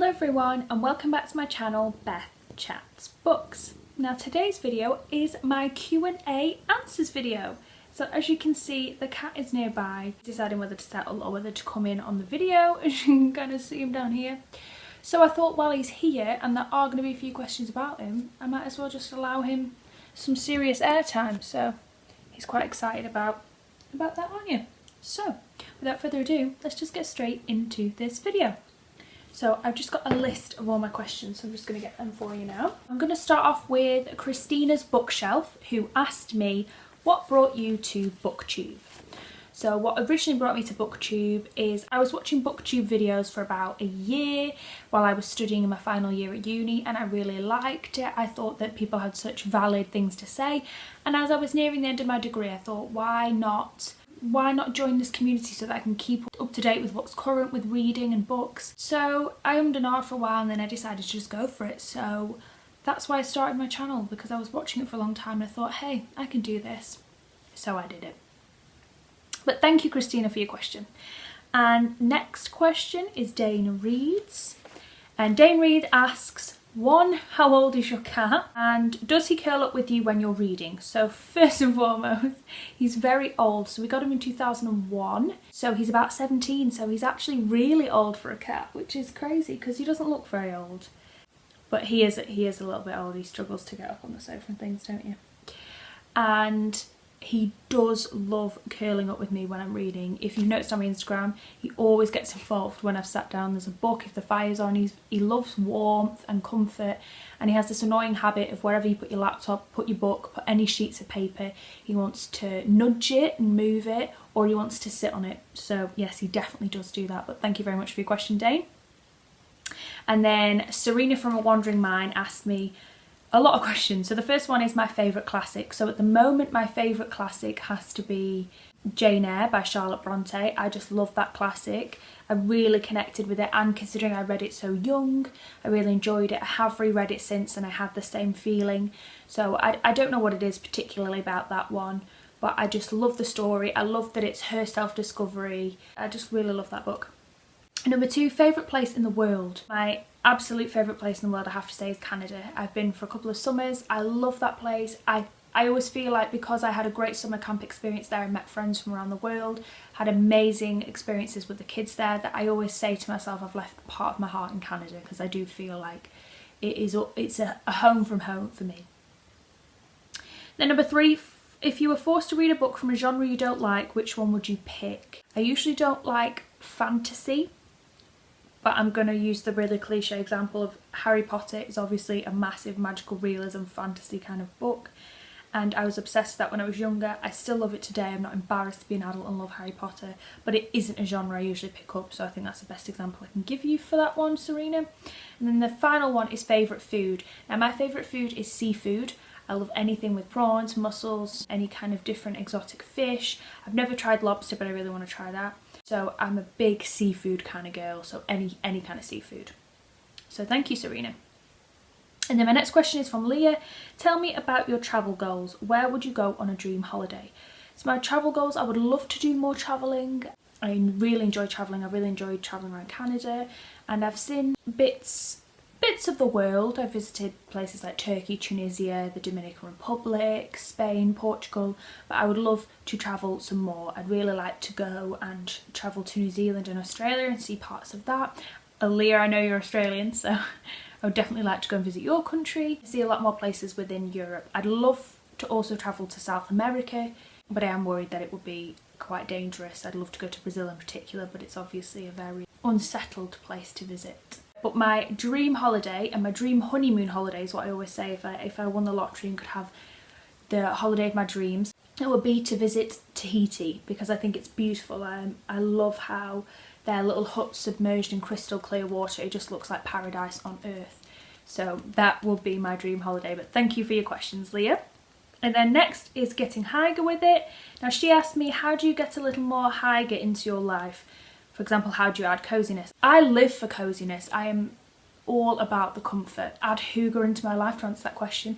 Hello everyone and welcome back to my channel Beth Chats Books. Now today's video is my Q&A answers video. So as you can see, the cat is nearby deciding whether to settle or whether to come in on the video, as you can kind of see him down here. So I thought while he's here and there are going to be a few questions about him, I might as well just allow him some serious airtime. So he's quite excited about that, aren't you? So without further ado, let's just get straight into this video. So I've just got a list of all my questions, so I'm just going to get them for you now. I'm going to start off with Christina's Bookshelf, who asked me, what brought you to Booktube? So what originally brought me to Booktube is I was watching Booktube videos for about a year while I was studying in my final year at uni, and I really liked it. I thought that people had such valid things to say, and as I was nearing the end of my degree I thought, why not join this community so that I can keep up to date with what's current with reading and books. So I ummed and ahed for a while and then I decided to just go for it. So that's why I started my channel, because I was watching it for a long time and I thought, hey, I can do this. So I did it. But thank you, Christina, for your question. And next question is Dane Reed's. And Dane Reed asks, 1, how old is your cat? And does he curl up with you when you're reading? So first and foremost, he's very old. So we got him in 2001. So he's about 17. So he's actually really old for a cat, which is crazy because he doesn't look very old. But he is a little bit old. He struggles to get up on the sofa and things, don't you? And he does love curling up with me when I'm reading. If you've noticed on my Instagram, he always gets involved when I've sat down. There's a book, if the fire's on, he loves warmth and comfort, and he has this annoying habit of wherever you put your laptop, put your book, put any sheets of paper, he wants to nudge it and move it, or he wants to sit on it. So yes, he definitely does do that, but thank you very much for your question, Dane. And then Serena from A Wandering Mind asked me a lot of questions. So the first one is my favourite classic. So at the moment my favourite classic has to be Jane Eyre by Charlotte Bronte. I just love that classic. I really connected with it, and considering I read it so young, I really enjoyed it. I have reread it since and I had the same feeling. So I don't know what it is particularly about that one, but I just love the story. I love that it's her self-discovery. I just really love that book. Number 2, favourite place in the world. My absolute favourite place in the world, I have to say, is Canada. I've been for a couple of summers. I love that place. I always feel like because I had a great summer camp experience there, I met friends from around the world, had amazing experiences with the kids there, that I always say to myself I've left part of my heart in Canada, because I do feel like it's a home from home for me. Then number 3, if you were forced to read a book from a genre you don't like, which one would you pick? I usually don't like fantasy, but I'm going to use the really cliche example of Harry Potter. Is obviously a massive magical realism fantasy kind of book, and I was obsessed with that when I was younger. I still love it today. I'm not embarrassed to be an adult and love Harry Potter, but it isn't a genre I usually pick up, so I think that's the best example I can give you for that one, Serena. And then the final one is favourite food. Now my favourite food is seafood. I love anything with prawns, mussels, any kind of different exotic fish. I've never tried lobster, but I really want to try that. So I'm a big seafood kind of girl, so any kind of seafood. So thank you, Serena. And then my next question is from Leah. Tell me about your travel goals. Where would you go on a dream holiday? So my travel goals, I would love to do more travelling. I really enjoy travelling. I really enjoyed travelling around Canada, and I've seen bits of the world. I've visited places like Turkey, Tunisia, the Dominican Republic, Spain, Portugal, but I would love to travel some more. I'd really like to go and travel to New Zealand and Australia and see parts of that. Leah, I know you're Australian, so I would definitely like to go and visit your country, see a lot more places within Europe. I'd love to also travel to South America, but I am worried that it would be quite dangerous. I'd love to go to Brazil in particular, but it's obviously a very unsettled place to visit. But my dream holiday and my dream honeymoon holiday is what I always say if I won the lottery and could have the holiday of my dreams, it would be to visit Tahiti, because I think it's beautiful. I love how their little huts submerged in crystal clear water. It just looks like paradise on earth. So that will be my dream holiday. But thank you for your questions, Leah. And then next is getting Hygge with it. Now she asked me, how do you get a little more Hygge into your life? For example, how do you add coziness? I live for coziness. I am all about the comfort. Add hygge into my life to answer that question.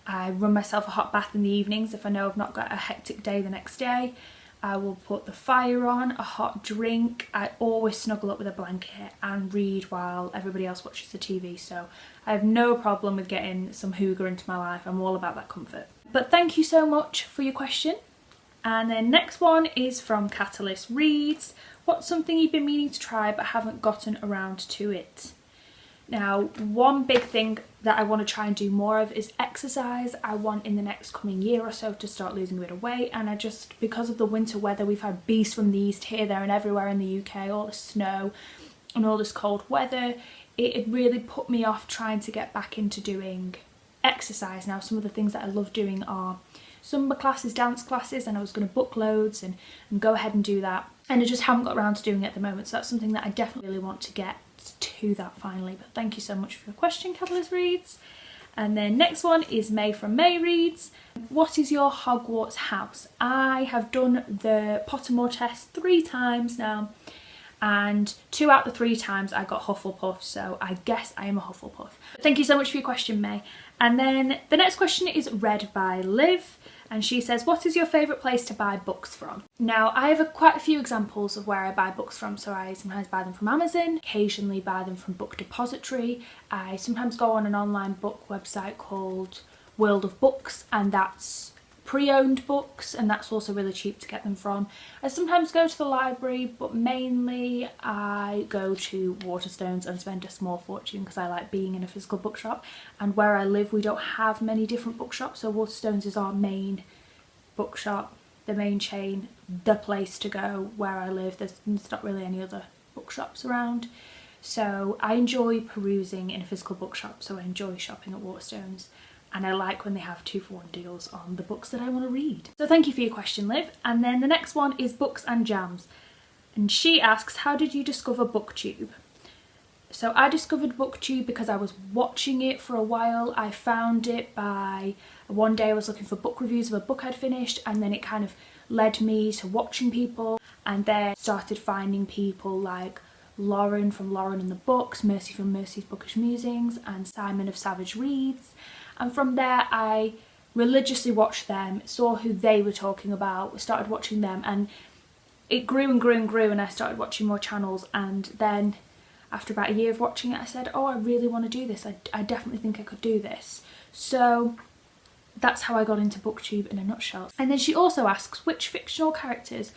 I run myself a hot bath in the evenings if I know I've not got a hectic day the next day. I will put the fire on, a hot drink. I always snuggle up with a blanket and read while everybody else watches the TV, so I have no problem with getting some hygge into my life. I'm all about that comfort. But thank you so much for your question. And then next one is from Catalyst Reads. What's something you've been meaning to try but haven't gotten around to it? Now, one big thing that I want to try and do more of is exercise. I want in the next coming year or so to start losing a bit of weight, and I just, because of the winter weather, we've had beasts from the east here, there and everywhere in the UK, all the snow and all this cold weather. It had really put me off trying to get back into doing exercise. Now, some of the things that I love doing are Zumba classes, dance classes, and I was going to book loads and go ahead and do that. And I just haven't got around to doing it at the moment, so that's something that I definitely really want to get to that finally. But thank you so much for your question, Catalyst Reads. And then next one is May from May Reads. What is your Hogwarts house? I have done the Pottermore test 3 times now, and 2 out of the 3 times I got Hufflepuff, so I guess I am a Hufflepuff. Thank you so much for your question, May. And then the next question is read by Liv, and she says, what is your favourite place to buy books from? Now, I have quite a few examples of where I buy books from. So I sometimes buy them from Amazon, occasionally buy them from Book Depository. I sometimes go on an online book website called World of Books, and that's pre-owned books, and that's also really cheap to get them from. I sometimes go to the library, but mainly I go to Waterstones and spend a small fortune because I like being in a physical bookshop, and where I live we don't have many different bookshops, so Waterstones is our main bookshop, the main chain, the place to go where I live. There's not really any other bookshops around, so I enjoy perusing in a physical bookshop, so I enjoy shopping at Waterstones. And I like when they have 2-for-1 deals on the books that I want to read. So thank you for your question, Liv. And then the next one is Books and Jams. And she asks, how did you discover Booktube? So I discovered Booktube because I was watching it for a while. I found it by, one day I was looking for book reviews of a book I'd finished, and then it kind of led me to watching people, and then started finding people like Lauren from Lauren and the Books, Mercy from Mercy's Bookish Musings, and Simon of Savage Reads. And from there I religiously watched them, saw who they were talking about, started watching them, and it grew and grew and grew, and I started watching more channels. And then after about a year of watching it, I said, oh, I really want to do this. I definitely think I could do this. So that's how I got into Booktube in a nutshell. And then she also asks, which fictional characters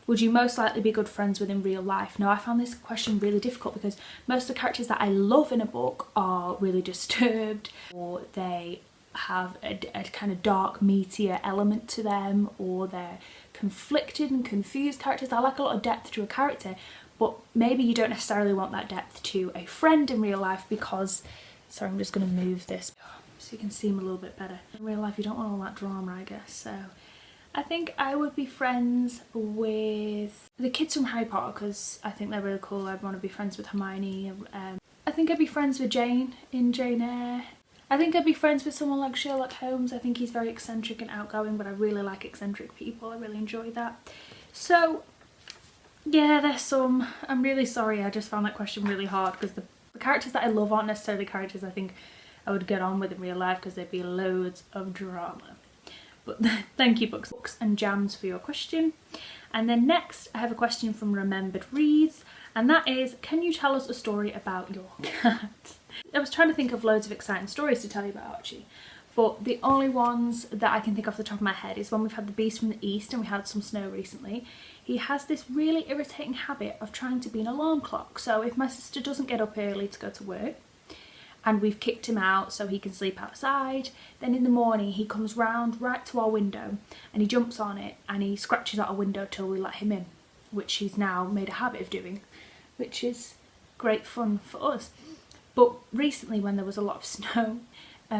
would you most likely be good friends with in real life? Now, I found this question really difficult because most of the characters that I love in a book are really disturbed, or they have a kind of dark, meatier element to them, or they're conflicted and confused characters. I like a lot of depth to a character, but maybe you don't necessarily want that depth to a friend in real life because, sorry, I'm just going to move this so you can see them a little bit better. In real life you don't want all that drama, I guess, so I think I would be friends with the kids from Harry Potter because I think they're really cool. I'd want to be friends with Hermione. I think I'd be friends with Jane in Jane Eyre. I think I'd be friends with someone like Sherlock Holmes. I think he's very eccentric and outgoing, but I really like eccentric people. I really enjoy that. So yeah, there's some. I'm really sorry, I just found that question really hard because the characters that I love aren't necessarily characters I think I would get on with in real life because there'd be loads of drama. But thank you, Books and Jams, for your question. And then next I have a question from Remembered Reads, and that is, can you tell us a story about your cat? I was trying to think of loads of exciting stories to tell you about Archie, but the only ones that I can think off the top of my head is when we've had the beast from the east and we had some snow recently. He has this really irritating habit of trying to be an alarm clock. So if my sister doesn't get up early to go to work, and we've kicked him out so he can sleep outside, then in the morning he comes round right to our window and he jumps on it and he scratches out a window till we let him in, which he's now made a habit of doing, which is great fun for us. But recently when there was a lot of snow,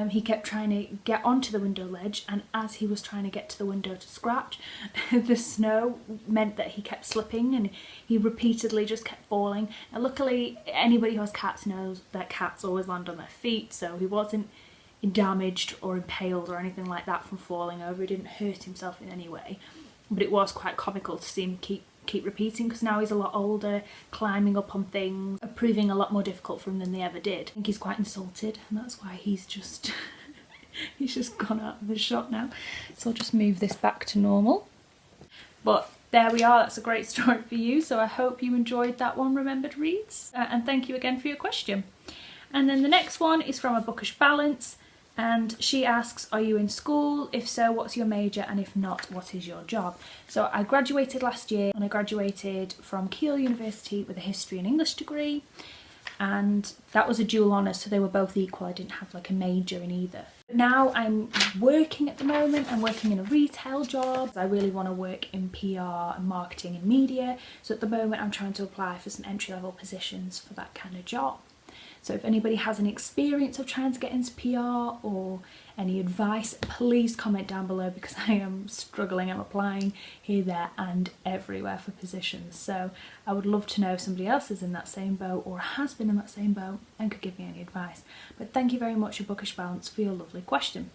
he kept trying to get onto the window ledge, and as he was trying to get to the window to scratch, the snow meant that he kept slipping and he repeatedly just kept falling. And luckily anybody who has cats knows that cats always land on their feet, so he wasn't damaged or impaled or anything like that from falling over. He didn't hurt himself in any way, but it was quite comical to see him keep repeating because now he's a lot older, climbing up on things, proving a lot more difficult for him than they ever did. I think he's quite insulted, and that's why he's just he's just gone out of the shot now. So I'll just move this back to normal. But there we are, that's a great story for you. So I hope you enjoyed that one, Remembered Reads. And thank you again for your question. And then the next one is from A Bookish Balance. And she asks, are you in school? If so, what's your major? And if not, what is your job? So I graduated last year, and I graduated from Keele University with a history and English degree. And that was a dual honours, so they were both equal. I didn't have like a major in either. Now I'm working at the moment. I'm working in a retail job. I really want to work in PR and marketing and media. So at the moment I'm trying to apply for some entry-level positions for that kind of job. So if anybody has any experience of trying to get into PR or any advice, please comment down below, because I am struggling. I'm applying here, there and everywhere for positions. So I would love to know if somebody else is in that same boat or has been in that same boat and could give me any advice. But thank you very much, A Bookish Balance, for your lovely question.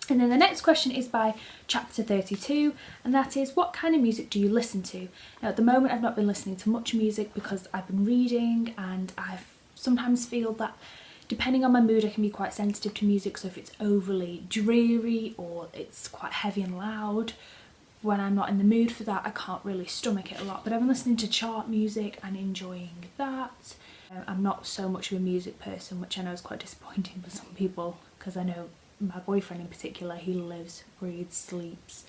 And then the next question is by Chapter 32, and that is, what kind of music do you listen to? Now at the moment I've not been listening to much music because I've been reading, and I've sometimes feel that depending on my mood I can be quite sensitive to music. So if it's overly dreary or it's quite heavy and loud, when I'm not in the mood for that I can't really stomach it a lot. But I've been listening to chart music and enjoying that. I'm not so much of a music person, which I know is quite disappointing for some people, because I know my boyfriend in particular, he lives, breathes, sleeps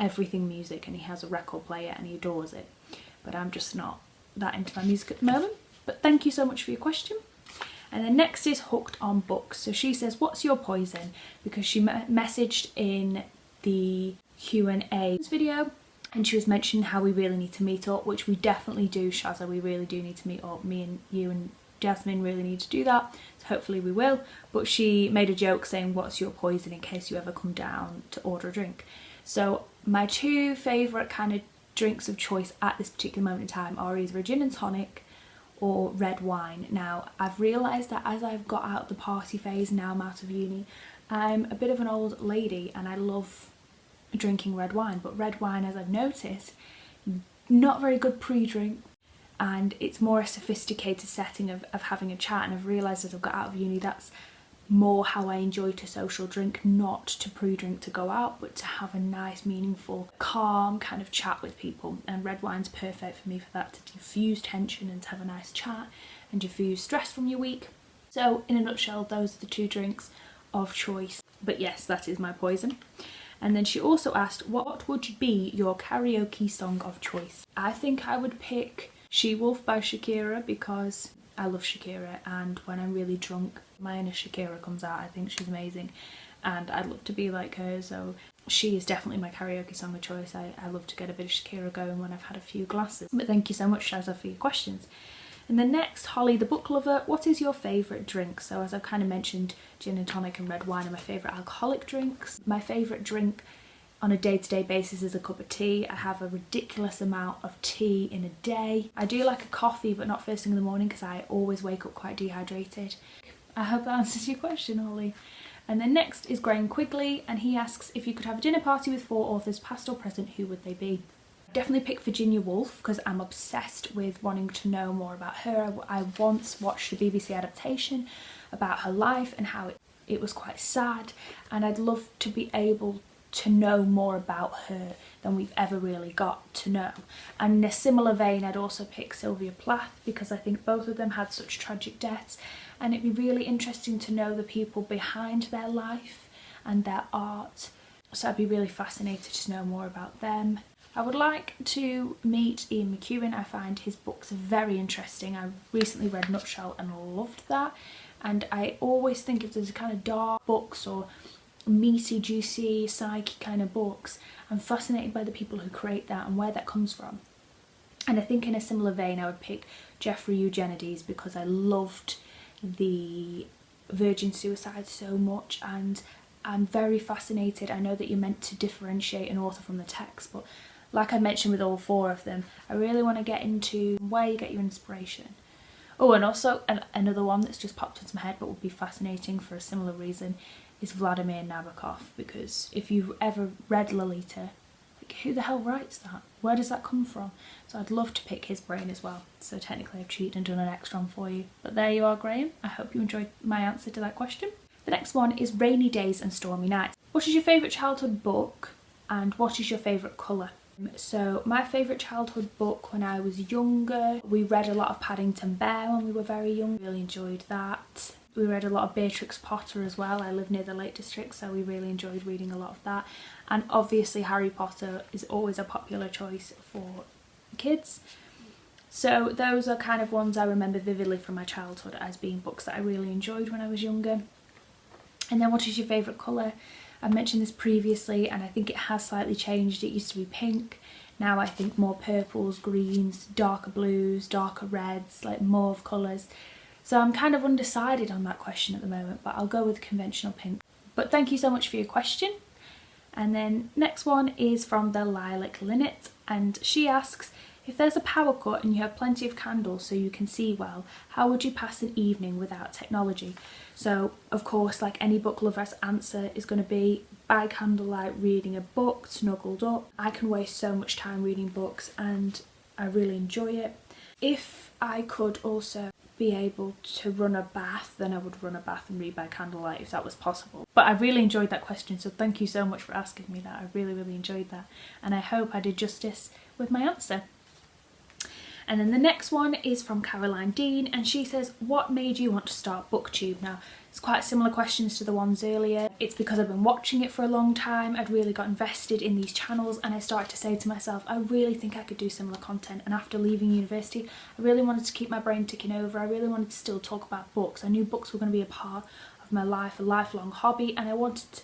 everything music, and he has a record player and he adores it. But I'm just not that into my music at the moment. But thank you so much for your question. And then next is Hooked on Books. So she says, what's your poison? Because she messaged in the Q&A video, and she was mentioning how we really need to meet up, which we definitely do, Shazza. We really do need to meet up. Me and you and Jasmine really need to do that. So hopefully we will. But she made a joke saying, what's your poison, in case you ever come down to order a drink. So my two favourite kind of drinks of choice at this particular moment in time are either a gin and tonic or red wine. Now I've realised that as I've got out of the party phase, now I'm out of uni, I'm a bit of an old lady and I love drinking red wine. But red wine, as I've noticed, not very good pre-drink, and it's more a sophisticated setting of having a chat. And I've realised as I've got out of uni, that's more how I enjoy to social drink, not to pre-drink to go out, but to have a nice, meaningful, calm kind of chat with people. And red wine's perfect for me for that, to diffuse tension and to have a nice chat and diffuse stress from your week. So in a nutshell, those are the two drinks of choice. But yes, that is my poison. And then she also asked, what would be your karaoke song of choice? I think I would pick She Wolf by Shakira, because I love Shakira, and when I'm really drunk, my inner Shakira comes out. I think she's amazing and I'd love to be like her, so she is definitely my karaoke song of choice. I love to get a bit of Shakira going when I've had a few glasses. But thank you so much, Shazza, for your questions. And then next, Holly the Book Lover, what is your favourite drink? So as I've kind of mentioned, gin and tonic and red wine are my favourite alcoholic drinks. My favourite drink on a day-to-day basis is a cup of tea. I have a ridiculous amount of tea in a day. I do like a coffee, but not first thing in the morning, because I always wake up quite dehydrated. I hope that answers your question, Holly. And then next is Graham Quigley, and he asks, if you could have a dinner party with 4 authors, past or present, who would they be? Definitely pick Virginia Woolf, because I'm obsessed with wanting to know more about her. I once watched a BBC adaptation about her life and how it was quite sad, and I'd love to be able to know more about her than we've ever really got to know. And in a similar vein, I'd also pick Sylvia Plath, because I think both of them had such tragic deaths, and it'd be really interesting to know the people behind their life and their art. So I'd be really fascinated to know more about them. I would like to meet Ian McEwan. I find his books very interesting. I recently read Nutshell and loved that, and I always think if there's kind of dark books or meaty, juicy, psyche kind of books, I'm fascinated by the people who create that and where that comes from. And I think in a similar vein I would pick Jeffrey Eugenides, because I loved the Virgin Suicide so much, and I'm very fascinated. I know that you're meant to differentiate an author from the text, but like I mentioned with all 4 of them, I really want to get into where you get your inspiration. Oh, and also another one that's just popped into my head but would be fascinating for a similar reason is Vladimir Nabokov, because if you've ever read Lolita, like, who the hell writes that? Where does that come from? So I'd love to pick his brain as well. So technically I've cheated and done an extra one for you. But there you are, Graham. I hope you enjoyed my answer to that question. The next one is Rainy Days and Stormy Nights. What is your favourite childhood book and what is your favourite colour? So my favourite childhood book when I was younger, we read a lot of Paddington Bear when we were very young, really enjoyed that. We read a lot of Beatrix Potter as well. I live near the Lake District, so we really enjoyed reading a lot of that. And obviously Harry Potter is always a popular choice for kids. So those are kind of ones I remember vividly from my childhood as being books that I really enjoyed when I was younger. And then what is your favourite colour? I've mentioned this previously and I think it has slightly changed. It used to be pink. Now I think more purples, greens, darker blues, darker reds, like mauve colours. So I'm kind of undecided on that question at the moment, but I'll go with conventional pink. But thank you so much for your question. And then next one is from the Lilac Linnet, and she asks, if there's a power cut and you have plenty of candles so you can see well, how would you pass an evening without technology? So of course, like any book lover's answer is going to be by candlelight reading a book, snuggled up. I can waste so much time reading books and I really enjoy it. If I could also be able to run a bath, then I would run a bath and read by candlelight if that was possible. But I really enjoyed that question, so thank you so much for asking me that. I really enjoyed that, and I hope I did justice with my answer. And then the next one is from Caroline Dean, and she says, what made you want to start Booktube? Now, it's quite similar questions to the ones earlier. It's because I've been watching it for a long time. I'd really got invested in these channels and I started to say to myself, I really think I could do similar content. And after leaving university, I really wanted to keep my brain ticking over. I really wanted to still talk about books. I knew books were going to be a part of my life, a lifelong hobby, and I wanted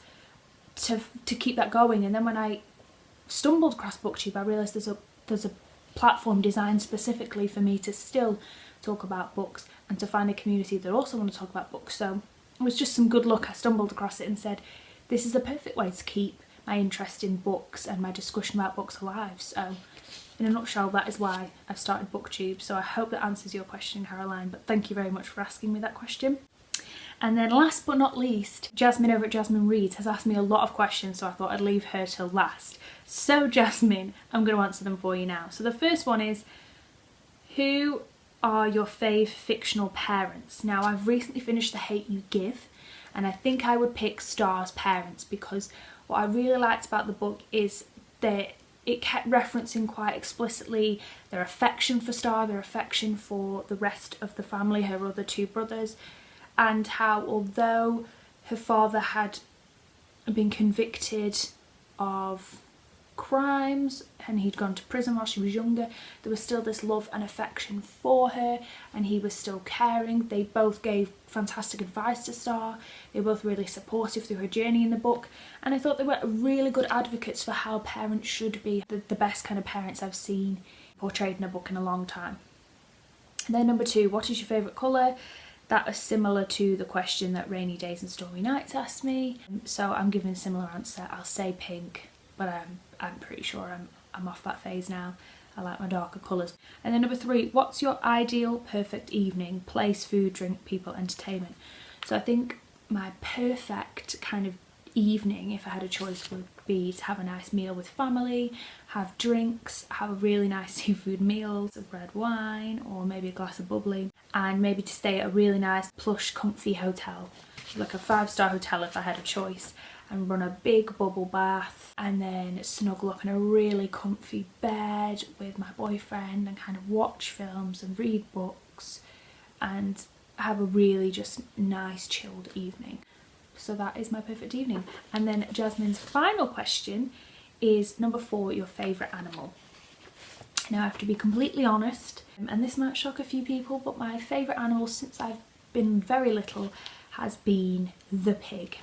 to keep that going. And then when I stumbled across Booktube, I realised there's a platform designed specifically for me to still talk about books and to find a community that also want to talk about books. So it was just some good luck. I stumbled across it and said, this is the perfect way to keep my interest in books and my discussion about books alive. So in a nutshell, that is why I've started Booktube. So I hope that answers your question, Caroline, but thank you very much for asking me that question. And then last but not least, Jasmine over at Jasmine Reads has asked me a lot of questions, so I thought I'd leave her till last. So Jasmine, I'm going to answer them for you now. So the first one is, who are your fave fictional parents? Now, I've recently finished The Hate U Give, and I think I would pick Star's parents, because what I really liked about the book is that it kept referencing quite explicitly their affection for Star, their affection for the rest of the family, her other two brothers, and how although her father had been convicted of crimes and he'd gone to prison while she was younger, there was still this love and affection for her, and he was still caring. They both gave fantastic advice to Star. They were both really supportive through her journey in the book, and I thought they were really good advocates for how parents should be, the best kind of parents I've seen portrayed in a book in a long time. And then number two, what is your favourite colour? That is similar to the question that Rainy Days and Stormy Nights asked me, so I'm giving a similar answer. I'll say pink, but I'm pretty sure I'm off that phase now. I like my darker colours. And then number three, what's your ideal perfect evening? Place, food, drink, people, entertainment. So I think my perfect kind of evening, if I had a choice, would be to have a nice meal with family, have drinks, have a really nice seafood meal, a red wine or maybe a glass of bubbly, and maybe to stay at a really nice plush comfy hotel, like a 5-star hotel if I had a choice, and run a big bubble bath and then snuggle up in a really comfy bed with my boyfriend and kind of watch films and read books and have a really just nice chilled evening. So that is my perfect evening. And then Jasmine's final question is number 4, your favourite animal. Now I have to be completely honest, and this might shock a few people, but my favourite animal since I've been very little has been the pig.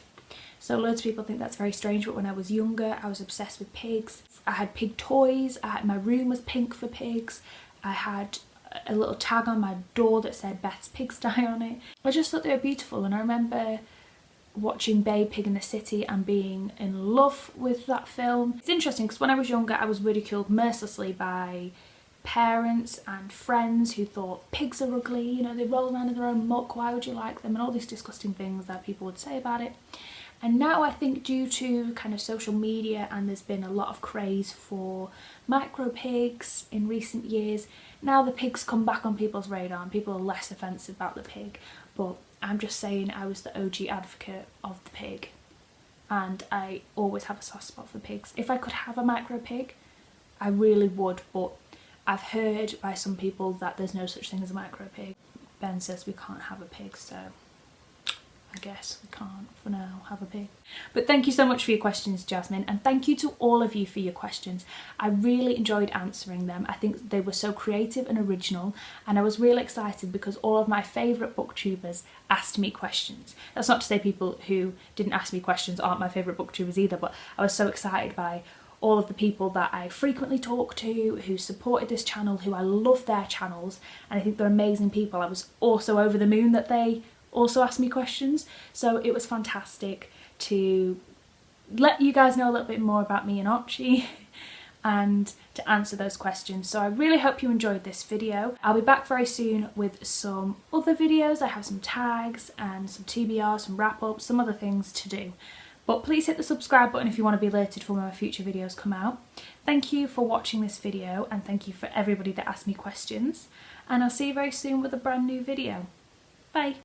So loads of people think that's very strange, but when I was younger I was obsessed with pigs. I had pig toys, my room was pink for pigs, I had a little tag on my door that said Beth's Pigsty on it. I just thought they were beautiful, and I remember watching Babe Pig in the City and being in love with that film. It's interesting because when I was younger I was ridiculed mercilessly by parents and friends who thought pigs are ugly, you know, they roll around in their own muck, why would you like them, and all these disgusting things that people would say about it. And now I think due to kind of social media, and there's been a lot of craze for micro pigs in recent years, now the pigs come back on people's radar and people are less offensive about the pig. But I'm just saying, I was the OG advocate of the pig, and I always have a soft spot for pigs. If I could have a micro pig, I really would, but I've heard by some people that there's no such thing as a micro pig. Ben says we can't have a pig, so I guess we can't for now have a pig. But thank you so much for your questions, Jasmine, and thank you to all of you for your questions. I really enjoyed answering them. I think they were so creative and original, and I was really excited because all of my favourite booktubers asked me questions. That's not to say people who didn't ask me questions aren't my favourite booktubers either, but I was so excited by all of the people that I frequently talk to, who supported this channel, who I love their channels, and I think they're amazing people. I was also over the moon that they also asked me questions, so it was fantastic to let you guys know a little bit more about me and Archie and to answer those questions. So I really hope you enjoyed this video. I'll be back very soon with some other videos. I have some tags and some TBRs, some wrap-ups, some other things to do. But please hit the subscribe button if you want to be alerted for when my future videos come out. Thank you for watching this video, and thank you for everybody that asked me questions. And I'll see you very soon with a brand new video. Bye!